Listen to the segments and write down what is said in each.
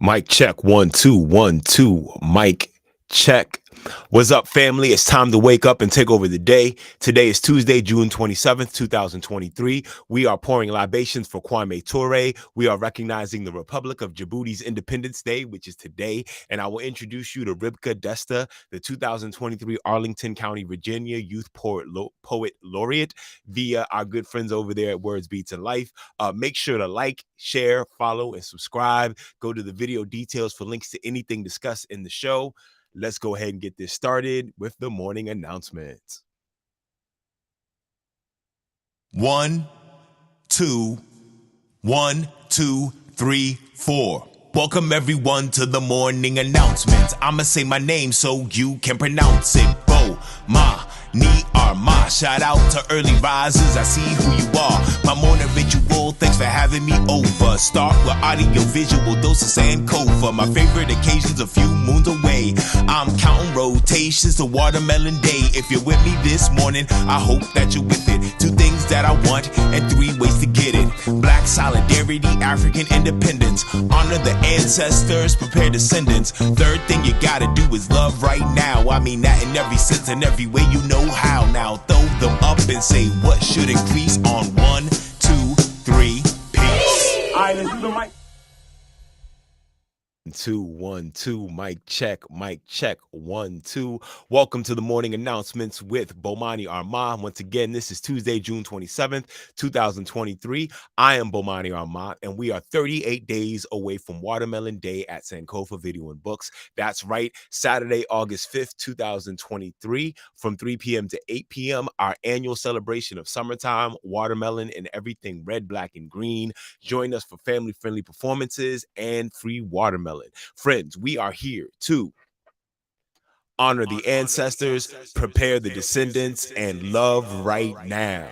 Mic check, 1 2 1 2. Mic check. What's up, family? It's time to wake up and take over the day. Today is Tuesday, June 27th, 2023. We are pouring libations for Kwame Ture. We are recognizing the Republic of Djibouti's Independence Day, which is today. And I will introduce you to RIBKA DESTA, the 2023 Arlington County, Virginia Youth Poet Laureate, via our good friends over there at Words, Beats, and Life. Make sure to like, share, follow, and subscribe. Go to the video details for links to anything discussed in the show. Let's go ahead and get this started with the morning announcements. 1 2 1 2 3 4. Welcome everyone to the morning announcements. I'ma say my name so you can pronounce it. Bomani Armah. Shout out to early risers, I see who you are. My morning ritual, thanks for having me over. Start with audiovisual, dose of Sankofa. My favorite occasions a few moons away. I'm counting rotations to watermelon day. If you're with me this morning, I hope that you're with it. 2 things that I want and 3 ways to get it. Black solidarity, African independence. Honor the ancestors, prepare descendants. 3rd thing you gotta do is love right now. I mean that in every sense and every way you know how. Now throw them up and say what should increase on 1 2 3. Peace. All right, let's do the mic. 2 1 2. Mic check, 1 2. Welcome to the morning announcements with Bomani Armah. Once again, this is Tuesday, June 27th, 2023. I am Bomani Armah, and we are 38 days away from Watermelon Day at Sankofa Video and Books. That's right, Saturday, August 5th, 2023, from 3 p.m. to 8 p.m., our annual celebration of summertime, watermelon, and everything red, black, and green. Join us for family-friendly performances and free watermelon. Friends, we are here to honor the ancestors, prepare the descendants, and love right now.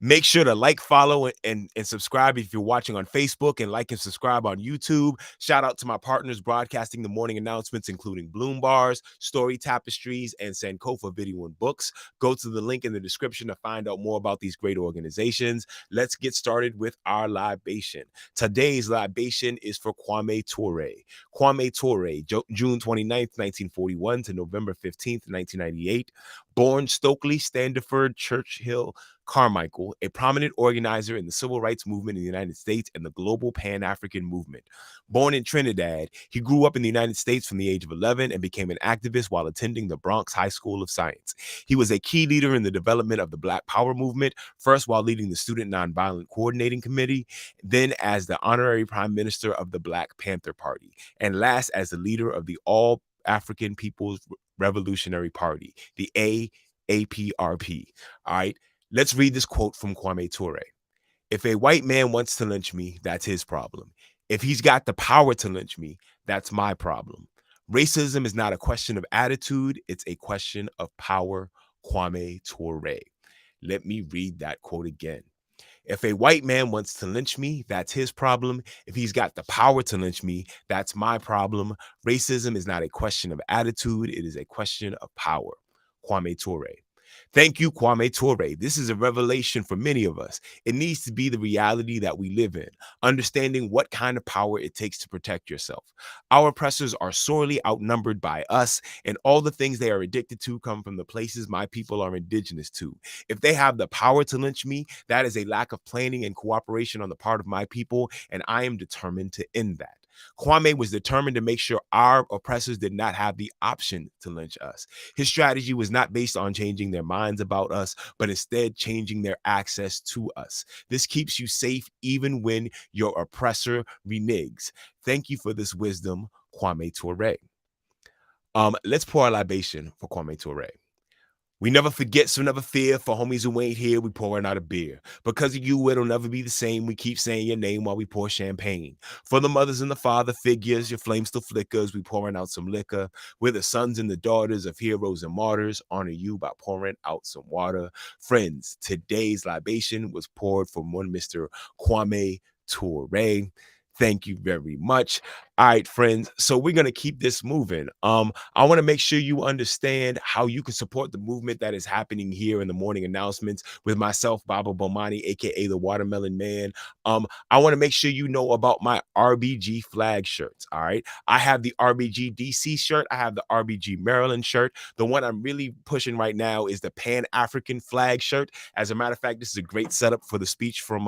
Make sure to like, follow, and subscribe if you're watching on Facebook, and like and subscribe on YouTube. Shout out to my partners broadcasting the morning announcements, including Bloom Bars, Story Tapestries, and Sankofa Video and Books. Go to the link in the description to find out more about these great organizations. Let's get started with our libation. Today's libation is for Kwame Ture. Kwame Ture, June 29th, 1941 to November 15th, 1998. Born Stokely, Standiford, Churchill, Carmichael, a prominent organizer in the civil rights movement in the United States and the global Pan-African movement. Born in Trinidad, he grew up in the United States from the age of 11 and became an activist while attending the Bronx High School of Science. He was a key leader in the development of the Black Power movement, first while leading the Student Nonviolent Coordinating Committee, then as the honorary prime minister of the Black Panther Party, and last as the leader of the All African People's Revolutionary Party, the AAPRP. All right. Let's read this quote from Kwame Ture. If a white man wants to lynch me, that's his problem. If he's got the power to lynch me, that's my problem. Racism is not a question of attitude, it's a question of power. Kwame Ture. Let me read that quote again. If a white man wants to lynch me, that's his problem. If he's got the power to lynch me, that's my problem. Racism is not a question of attitude, it is a question of power. Kwame Ture. Thank you, Kwame Ture. This is a revelation for many of us. It needs to be the reality that we live in, understanding what kind of power it takes to protect yourself. Our oppressors are sorely outnumbered by us, and all the things they are addicted to come from the places my people are indigenous to. If they have the power to lynch me, that is a lack of planning and cooperation on the part of my people, and I am determined to end that. Kwame was determined to make sure our oppressors did not have the option to lynch us. His strategy was not based on changing their minds about us, but instead changing their access to us. This keeps you safe even when your oppressor reneges. Thank you for this wisdom, Kwame Ture. Let's pour our libation for Kwame Ture. We never forget, so never fear. For homies who ain't here, we pouring out a beer. Because of you, it'll never be the same. We keep saying your name while we pour champagne. For the mothers and the father figures, your flame still flickers. We pouring out some liquor. We're the sons and the daughters of heroes and martyrs. Honor you by pouring out some water. Friends, today's libation was poured from one Mr. Kwame Ture. Thank you very much. All right, friends. So we're gonna keep this moving. I want to make sure you understand how you can support the movement that is happening here in the morning announcements with myself, Baba Bomani, aka the Watermelon Man. I want to make sure you know about my RBG flag shirts. All right. I have the RBG DC shirt, I have the RBG Maryland shirt. The one I'm really pushing right now is the Pan-African flag shirt. As a matter of fact, this is a great setup for the speech from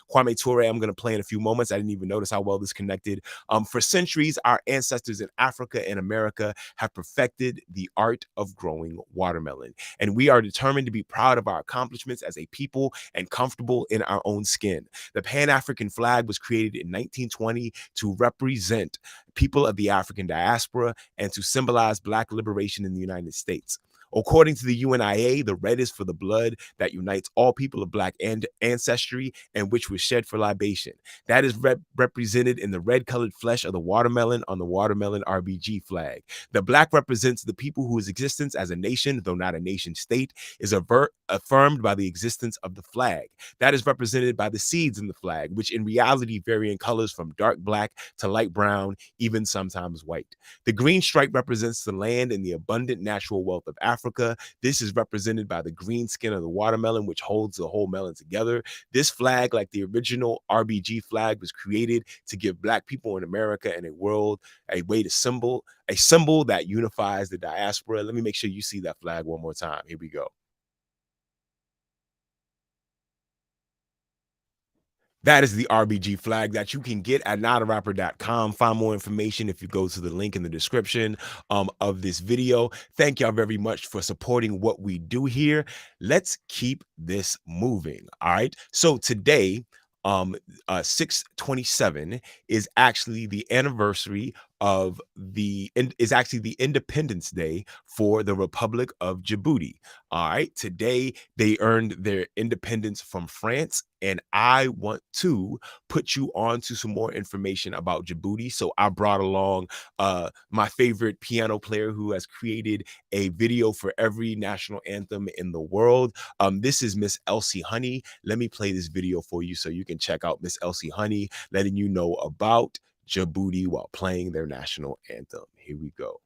Kwame Ture. I'm gonna play in a few moments. I didn't even notice how well this connected. For centuries, our ancestors in Africa and America have perfected the art of growing watermelon. And we are determined to be proud of our accomplishments as a people and comfortable in our own skin. The Pan-African flag was created in 1920 to represent people of the African diaspora and to symbolize Black liberation in the United States. According to the UNIA, the red is for the blood that unites all people of Black ancestry and which was shed for libation. That is represented in the red-colored flesh of the watermelon on the watermelon RBG flag. The Black represents the people whose existence as a nation, though not a nation state, is affirmed by the existence of the flag. That is represented by the seeds in the flag, which in reality vary in colors from dark black to light brown, even sometimes white. The green stripe represents the land and the abundant natural wealth of Africa. This is represented by the green skin of the watermelon, which holds the whole melon together. This flag, like the original RBG flag, was created to give Black people in America and a world a way to a symbol that unifies the diaspora. Let me make sure you see that flag one more time. Here we go. That is the RBG flag that you can get at notarapper.com. Find more information if you go to the link in the description of this video. Thank y'all very much for supporting what we do here. Let's keep this moving. All right. So today, 6/27 is actually the anniversary of the Independence Day for the Republic of Djibouti. All right, today they earned their independence from France, and I want to put you on to some more information about Djibouti. So I brought along my favorite piano player who has created a video for every national anthem in the world. This is Miss Elsie Honey. Let me play this video for you so you can check out Miss Elsie Honey, letting you know about Djibouti while playing their national anthem. Here we go.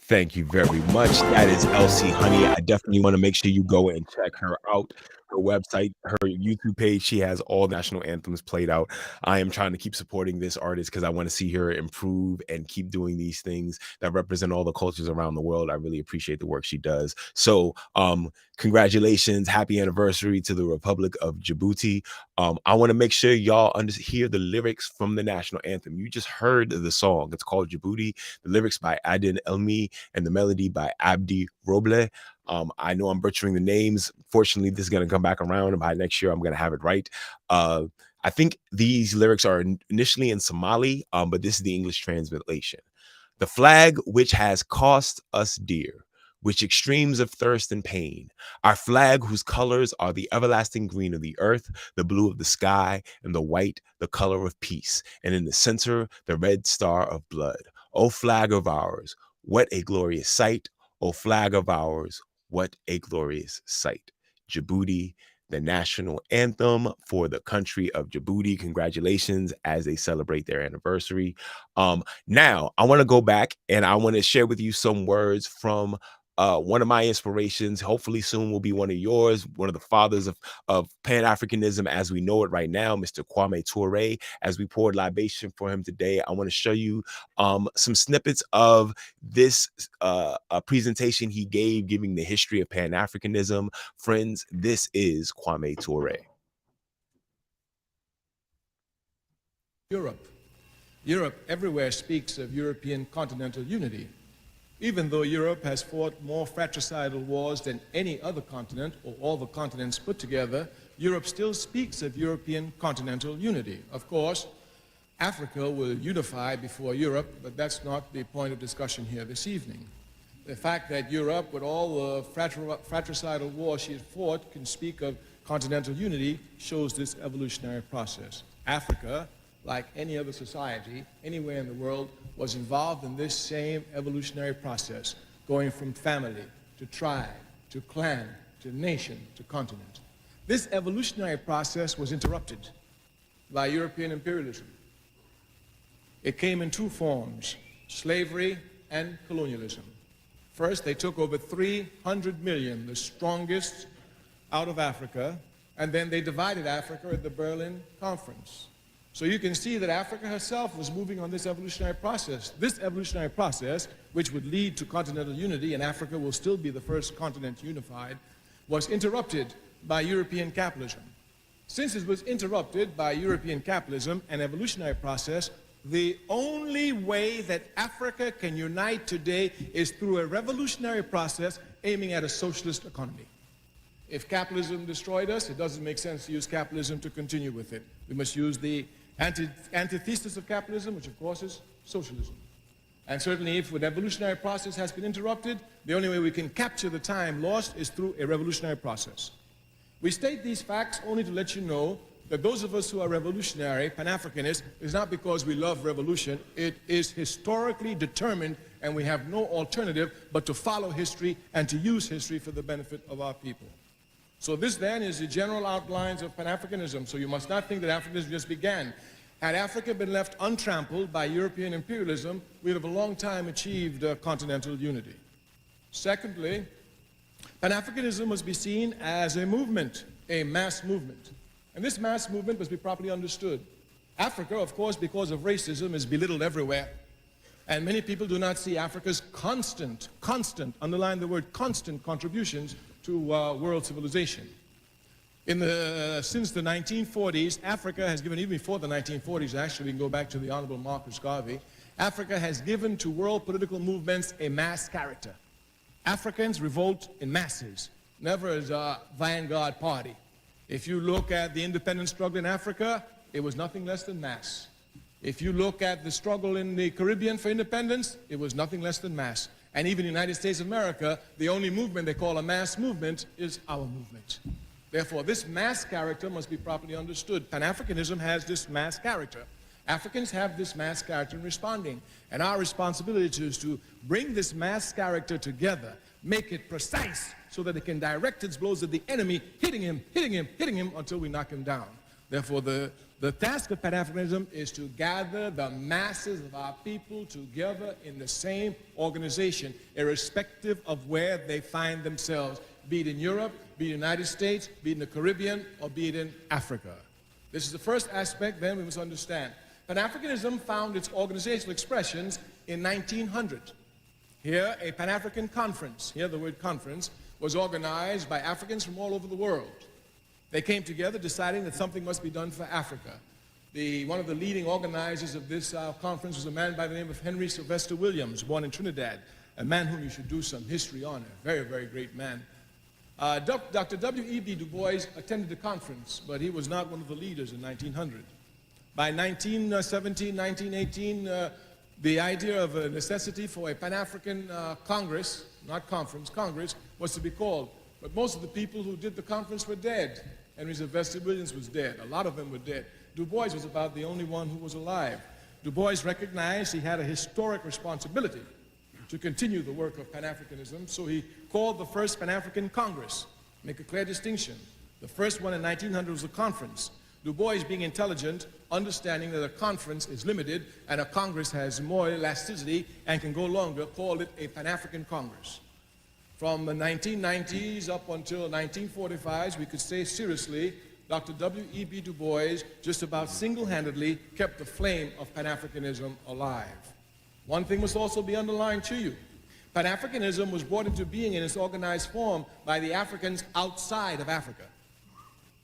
Thank you very much. That is Elsie Honey. I definitely want to make sure you go and check her out. Her website, her YouTube page, she has all national anthems played out. I am trying to keep supporting this artist because I want to see her improve and keep doing these things that represent all the cultures around the world. I really appreciate the work she does. So congratulations, happy anniversary to the Republic of Djibouti. I want to make sure y'all hear the lyrics from the national anthem. You just heard the song. It's called Djibouti. The lyrics by Adin Elmi and the melody by Abdi Roble. I know I'm butchering the names. Fortunately, this is going to come back around, and by next year, I'm going to have it right. I think these lyrics are initially in Somali, but this is the English translation. The flag which has cost us dear, which extremes of thirst and pain, our flag whose colors are the everlasting green of the earth, the blue of the sky, and the white, the color of peace, and in the center, the red star of blood. O flag of ours, what a glorious sight. O flag of ours, what a glorious sight. Djibouti, the national anthem for the country of Djibouti. Congratulations as they celebrate their anniversary. Now, I want to go back and I want to share with you some words from one of my inspirations. Hopefully soon will be one of yours, one of the fathers of Pan-Africanism as we know it right now, Mr. Kwame Ture. As we poured libation for him today, I want to show you some snippets of this presentation he gave, giving the history of Pan-Africanism. Friends, this is Kwame Ture. Europe Europe everywhere speaks of European continental unity, even though Europe has fought more fratricidal wars than any other continent or all the continents put together. Europe still speaks of European continental unity. Of course, Africa will unify before Europe, but that's not the point of discussion here this evening. The fact that Europe, with all the fratricidal wars she has fought, can speak of continental unity shows this evolutionary process. Africa, like any other society anywhere in the world, was involved in this same evolutionary process, going from family to tribe to clan to nation to continent. This evolutionary process was interrupted by European imperialism. It came in two forms: slavery and colonialism. First, they took over 300 million, the strongest, out of Africa, and then they divided Africa at the Berlin Conference. So you can see that Africa herself was moving on this evolutionary process. This evolutionary process, which would lead to continental unity, and Africa will still be the first continent unified, was interrupted by European capitalism. Since it was interrupted by European capitalism and evolutionary process, the only way that Africa can unite today is through a revolutionary process aiming at a socialist economy. If capitalism destroyed us, it doesn't make sense to use capitalism to continue with it. We must use the antithesis of capitalism, which of course is socialism. And certainly if an evolutionary process has been interrupted, the only way we can capture the time lost is through a revolutionary process. We state these facts only to let you know that those of us who are revolutionary, Pan-Africanists, is not because we love revolution. It is historically determined, and we have no alternative but to follow history and to use history for the benefit of our people. So this then is the general outlines of Pan-Africanism. So you must not think that Africanism just began. Had Africa been left untrampled by European imperialism, we would have a long time achieved continental unity. Secondly, Pan-Africanism must be seen as a movement, a mass movement. And this mass movement must be properly understood. Africa, of course, because of racism, is belittled everywhere. And many people do not see Africa's constant, underline the word constant, contributions to world civilization. Since the 1940s, Africa has given, even before the 1940s, actually, we can go back to the Honorable Marcus Garvey, Africa has given to world political movements a mass character. Africans revolt in masses, never as a vanguard party. If you look at the independence struggle in Africa, it was nothing less than mass. If you look at the struggle in the Caribbean for independence, it was nothing less than mass. And even in the United States of America, the only movement they call a mass movement is our movement. Therefore, this mass character must be properly understood. Pan-Africanism has this mass character. Africans have this mass character in responding. And our responsibility is to bring this mass character together, make it precise so that it can direct its blows at the enemy, hitting him until we knock him down. Therefore, the task of Pan-Africanism is to gather the masses of our people together in the same organization, irrespective of where they find themselves, be it in Europe, be it in the United States, be it in the Caribbean, or be it in Africa. This is the first aspect, then, we must understand. Pan-Africanism found its organizational expressions in 1900. Here, a Pan-African conference, here the word conference, was organized by Africans from all over the world. They came together deciding that something must be done for Africa. One of the leading organizers of this conference was a man by the name of Henry Sylvester Williams, born in Trinidad, a man whom you should do some history on, a very, very great man. Dr. W.E.B. Du Bois attended the conference, but he was not one of the leaders in 1900. By 1917, 1918, the idea of a necessity for a Pan-African Congress, not conference, Congress, was to be called. But most of the people who did the conference were dead. Henry Sylvester Williams was dead. A lot of them were dead. Du Bois was about the only one who was alive. Du Bois recognized he had a historic responsibility to continue the work of Pan-Africanism, so he called the first Pan-African Congress. Make a clear distinction. The first one in 1900 was a conference. Du Bois, being intelligent, understanding that a conference is limited and a Congress has more elasticity and can go longer, called it a Pan-African Congress. From the 1990s up until 1945s, we could say seriously, Dr. W.E.B. Du Bois just about single-handedly kept the flame of Pan-Africanism alive. One thing must also be underlined to you. Pan-Africanism was brought into being in its organized form by the Africans outside of Africa.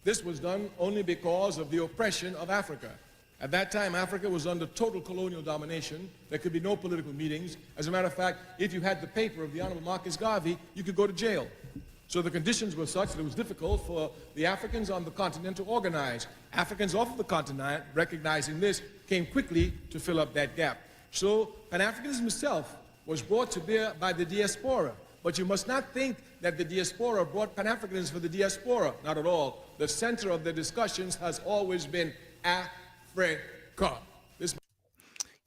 This was done only because of the oppression of Africa. At that time, Africa was under total colonial domination. There could be no political meetings. As a matter of fact, if you had the paper of the Honorable Marcus Garvey, you could go to jail. So the conditions were such that it was difficult for the Africans on the continent to organize. Africans off of the continent, recognizing this, came quickly to fill up that gap. So Pan-Africanism itself was brought to bear by the diaspora. But you must not think that the diaspora brought Pan-Africanism for the diaspora. Not at all. The center of the discussions has always been Africa.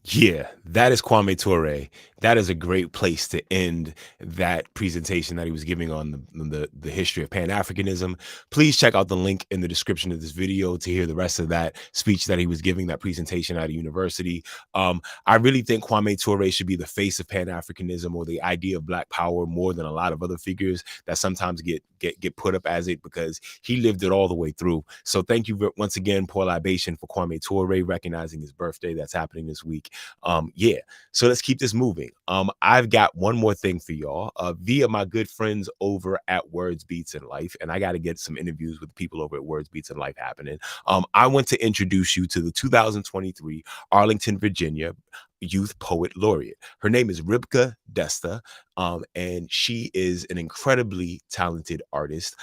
Yeah, that is Kwame Ture. That is a great place to end that presentation that he was giving on the history of Pan-Africanism. Please check out the link in the description of this video to hear the rest of that speech that he was giving, that presentation at a university. I really think Kwame Ture should be the face of Pan-Africanism, or the idea of Black power, more than a lot of other figures that sometimes get put up as it, because he lived it all the way through. So thank you once again, pour libation for Kwame Ture, recognizing his birthday that's happening this week. Yeah, so let's keep this moving. I've got one more thing for y'all via my good friends over at Words, Beats, and Life, and I got to get some interviews with people over at Words, Beats, and Life happening. I want to introduce you to the 2023 Arlington, Virginia Youth Poet Laureate. Her name is RIBKA DESTA, and she is an incredibly talented artist.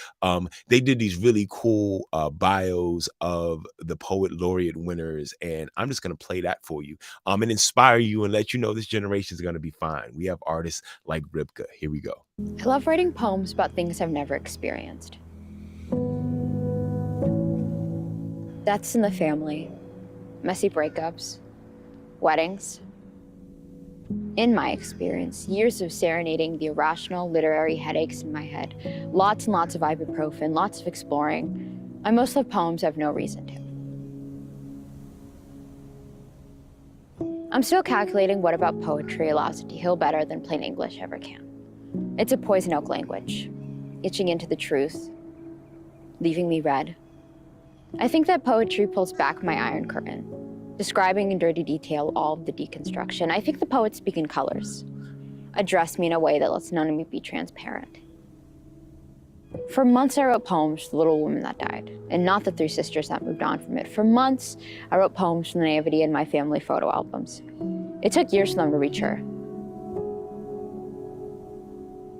They did these really cool bios of the Poet Laureate winners, and I'm just going to play that for you and inspire you and let you know this generation is going to be fine. We have artists like RIBKA. Here we go. I love writing poems about things I've never experienced. Deaths in the family, messy breakups, weddings. In my experience, years of serenading the irrational literary headaches in my head, lots and lots of ibuprofen, lots of exploring. I most love poems I have no reason to. I'm still calculating what about poetry allows it to heal better than plain English ever can. It's a poison oak language, itching into the truth, leaving me red. I think that poetry pulls back my iron curtain, describing in dirty detail all of the deconstruction. I think the poets speak in colors, address me in a way that lets none of me be transparent. For months, I wrote poems to the little woman that died, and not the three sisters that moved on from it. For months, I wrote poems from the naivety in my family photo albums. It took years for them to reach her.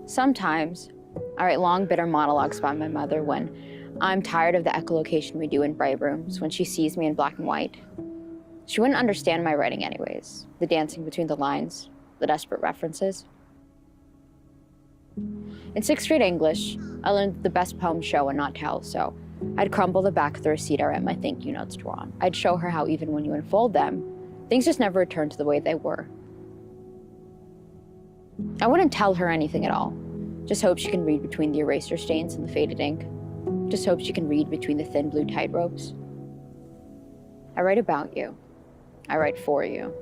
Sometimes, I write long, bitter monologues about my mother when I'm tired of the echolocation we do in bright rooms, when she sees me in black and white. She wouldn't understand my writing anyways, the dancing between the lines, the desperate references. In 6th grade English, I learned that the best poems show and not tell, so I'd crumble the back of the receipt I write my thank you notes to on. I'd show her how even when you unfold them, things just never return to the way they were. I wouldn't tell her anything at all, just hope she can read between the eraser stains and the faded ink, just hope she can read between the thin blue tightropes. I write about you. I write for you.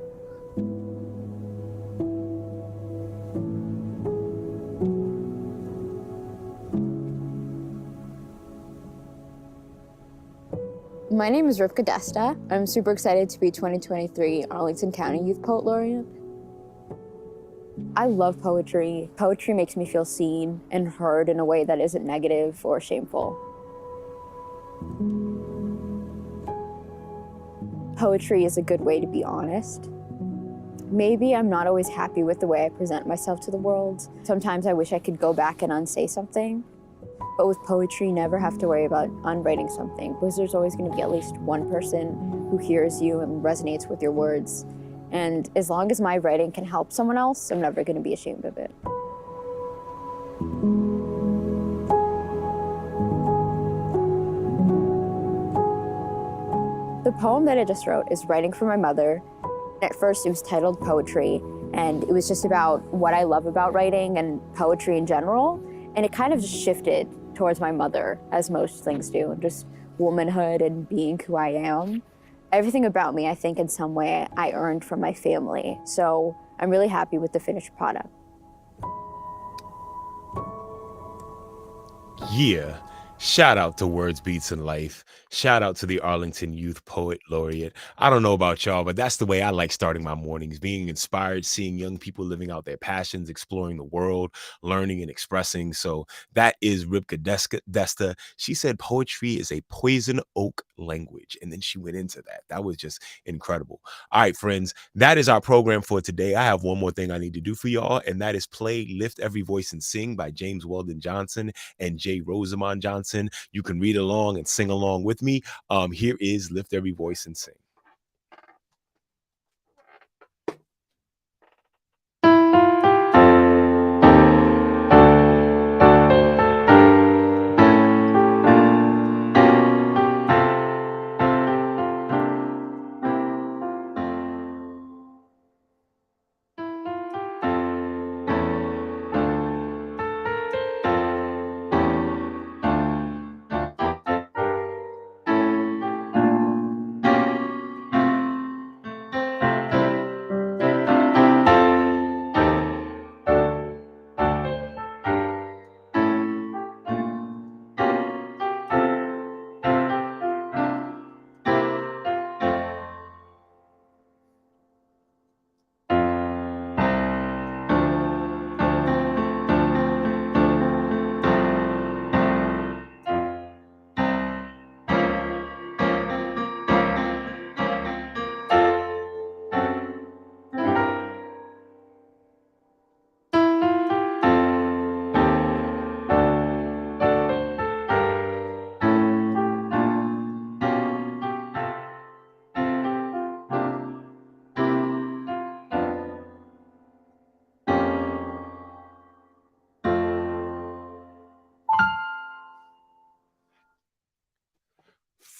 My name is RIBKA DESTA. I'm super excited to be 2023 Arlington County Youth Poet Laureate. I love poetry. Poetry makes me feel seen and heard in a way that isn't negative or shameful. Poetry is a good way to be honest. Maybe I'm not always happy with the way I present myself to the world. Sometimes I wish I could go back and unsay something. But with poetry, you never have to worry about unwriting something, because there's always going to be at least one person who hears you and resonates with your words. And as long as my writing can help someone else, I'm never going to be ashamed of it. The poem that I just wrote is Writing for My Mother. At first, it was titled Poetry, and it was just about what I love about writing and poetry in general. And it kind of just shifted towards my mother, as most things do, and just womanhood and being who I am. Everything about me, I think, in some way, I earned from my family. So I'm really happy with the finished product. Yeah. Shout out to Words, Beats, and Life. Shout out to the Arlington Youth Poet Laureate. I don't know about y'all, but that's the way I like starting my mornings, being inspired, seeing young people living out their passions, exploring the world, learning and expressing. So that is RIBKA DESTA. She said poetry is a poison oak language. And then she went into that. That was just incredible. All right, friends, that is our program for today. I have one more thing I need to do for y'all, and that is play Lift Every Voice and Sing by James Weldon Johnson and Jay Rosamond Johnson. You can read along and sing along with me. Here is Lift Every Voice and Sing.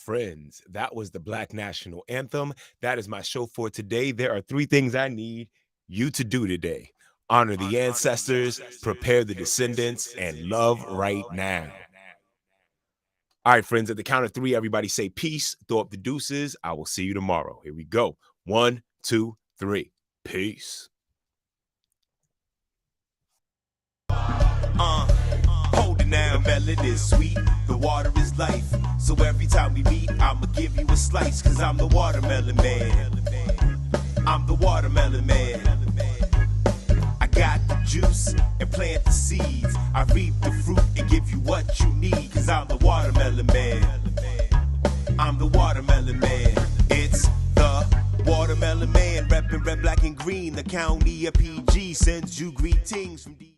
Friends, that was the Black National Anthem. That is my show for today. There are 3 things I need you to do today. Honor the ancestors, prepare the descendants, and love right now. All right, friends, at the count of 3, everybody say peace, throw up the deuces. I will see you tomorrow. Here we go. 1, 2, 3. Peace. Hold it now, melon is sweet, the water is life. So every time we meet, I'ma give you a slice, cause I'm the watermelon man. I'm the watermelon man. I got the juice and plant the seeds. I reap the fruit and give you what you need, cause I'm the watermelon man. I'm the watermelon man. It's the watermelon man, reppin' red, black, and green. The county of PG sends you greetings from D.